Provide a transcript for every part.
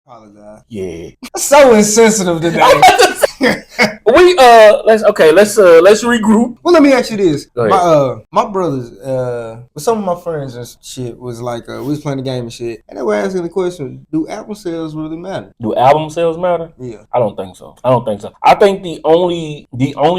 Apologize. Yeah. So insensitive today. Let's regroup. Well, let me ask you this. Go ahead. My brothers, with some of my friends and shit was like, we was playing the game and shit, and they were asking the question: do album sales really matter? Do album sales matter? Yeah. I don't think so. I think the only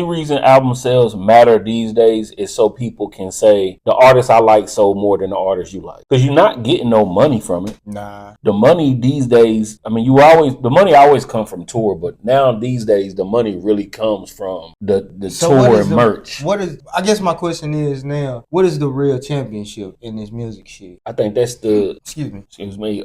reason album sales matter these days is so people can say the artist I like sold more than the artist you like. Because you're not getting no money from it. Nah. The money these days, I mean, the money always come from tour, but now these days the money really comes from the tour and merch. I guess my question is now, what is the real championship in this music shit? I think that's the excuse me.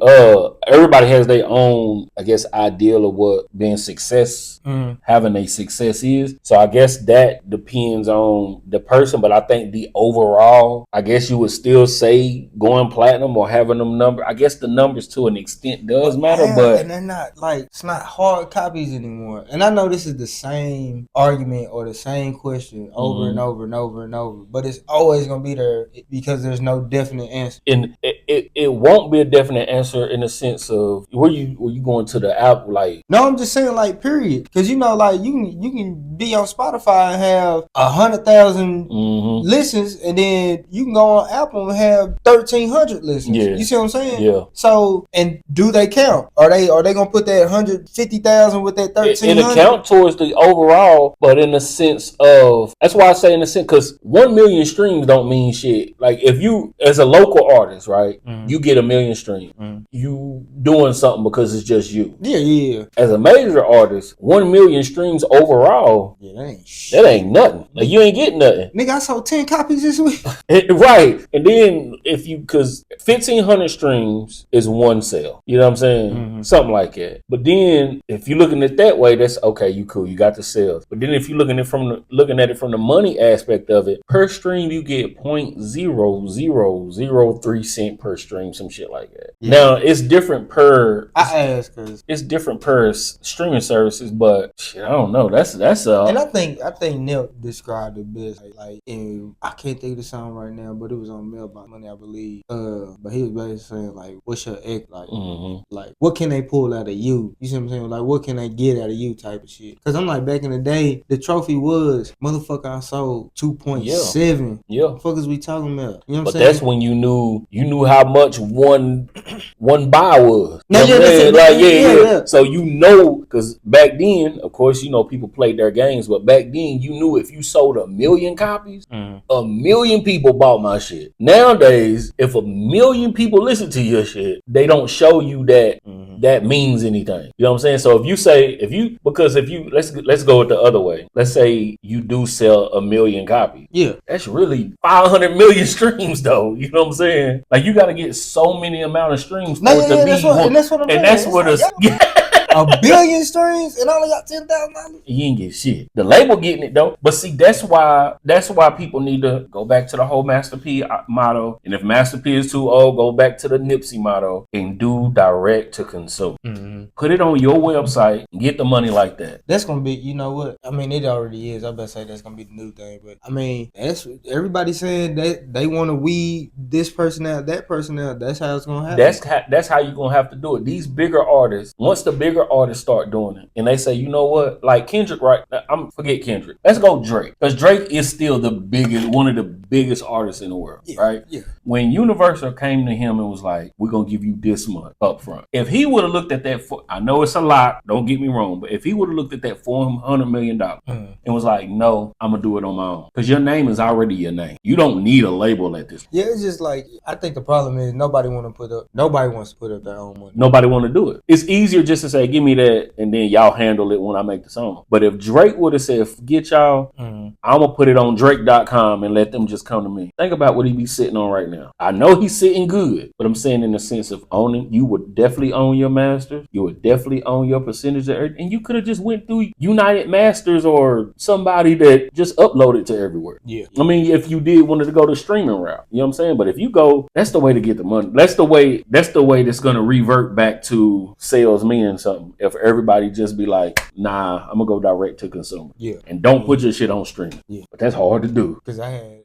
Everybody has their own, I guess, ideal of what being success, having a success is. So I guess that depends on the person, but I think the overall, I guess you would still say going platinum or having them number. I guess the numbers to an extent does matter, but and they're not like, it's not hard copies anymore. And I know this is the same argument or the same question over and over and over and over, but it's always gonna be there because there's no definite answer. And it won't be a definite answer in the sense of were you going to the app like? No, I'm just saying like period, because you know like you can be on Spotify and have 100,000 listens, and then you can go on Apple and have 1,300 listens. Yeah. You see what I'm saying? Yeah. So, and do they count? Are they gonna put that 150,000 with that 1,300? It count towards the overall, but in the sense of, that's why I say in the sense, because 1 million streams don't mean shit. Like if you, as a local artist, right, you get 1 million streams, you doing something because it's just you. Yeah. As a major artist, 1 million streams overall, that ain't nothing. Like you ain't getting nothing. Nigga, I sold 10 copies this week. Right. And then because 1,500 streams is one sale. You know what I'm saying? Something like that. But then if you're looking at it that way, that's okay, you cool. You got the sales. But then if you're looking at it from the money aspect of it, per stream you get 0.0003 cent per stream, some shit like that. Yeah. Now it's different per. I ask because it's different per streaming services, but shit, I don't know. That's and I think Nip described it best. Like I can't think of the song right now, but it was on Mailbox Money, I believe. But he was basically saying like, what's your ex like? Like what can they pull out of you? You see what I'm saying? Like what can they get out of you type of shit? Because I'm like, back in the day, the trophy was motherfucker I sold 2.7. Yeah. What the fuck is we talking about? You know what I'm saying? But that's when you knew how much one buy was. No, yeah. So you know, because back then, of course, you know, people played their games, but back then you knew if you sold 1 million copies, 1 million people bought my shit. Nowadays, if 1 million people listen to your shit, they don't show you that that means anything. You know what I'm saying? So let's go with the other way. Let's say you do sell 1 million copies. Yeah. That's really 500 million streams though. You know what I'm saying? Like you got to get so many amount of streams for it to be one. That's what I'm saying. And that's what a 1 billion streams and only got $10,000. You ain't get shit. The label getting it though. But see, that's why people need to go back to the whole Master P motto. And if Master P is too old, go back to the Nipsey motto and do direct to consume. Put it on your website and get the money like that. That's gonna be, you know what? I mean, it already is. I better say that's gonna be the new thing. But I mean, that's everybody saying that they want to weed this person out, that person out. That's how it's gonna happen. That's how you're gonna have to do it. These bigger artists, once the bigger artists start doing it, and they say, you know what, like Kendrick, right? Forget Kendrick. Let's go Drake, because Drake is still one of the biggest artists in the world, right? Yeah. When Universal came to him and was like, we're gonna give you this much up front. If he would have looked at that, I know it's a lot, don't get me wrong, but if he would have looked at that $400 million and was like, no, I'm gonna do it on my own, because your name is already your name. You don't need a label at this point. Yeah, it's just like, I think the problem is nobody wants to put up their own money. Nobody want to do it. It's easier just to say, give me that, and then y'all handle it when I make the song. But if Drake would have said, forget y'all, I'm gonna put it on Drake.com and let them just come to me. Think about what he be sitting on right now. I know he's sitting good, but I'm saying in the sense of owning, you would definitely own your masters. You would definitely own your percentage of everything. And you could have just went through United Masters or somebody that just uploaded to everywhere. Yeah. I mean, if you did wanted to go the streaming route, you know what I'm saying? But if you go, that's the way to get the money. That's the way that's gonna revert back to sales meaning something. If everybody just be like, nah, I'm gonna go direct to consumer. Yeah. And don't put your shit on streaming. Yeah. But that's hard to do. Because I had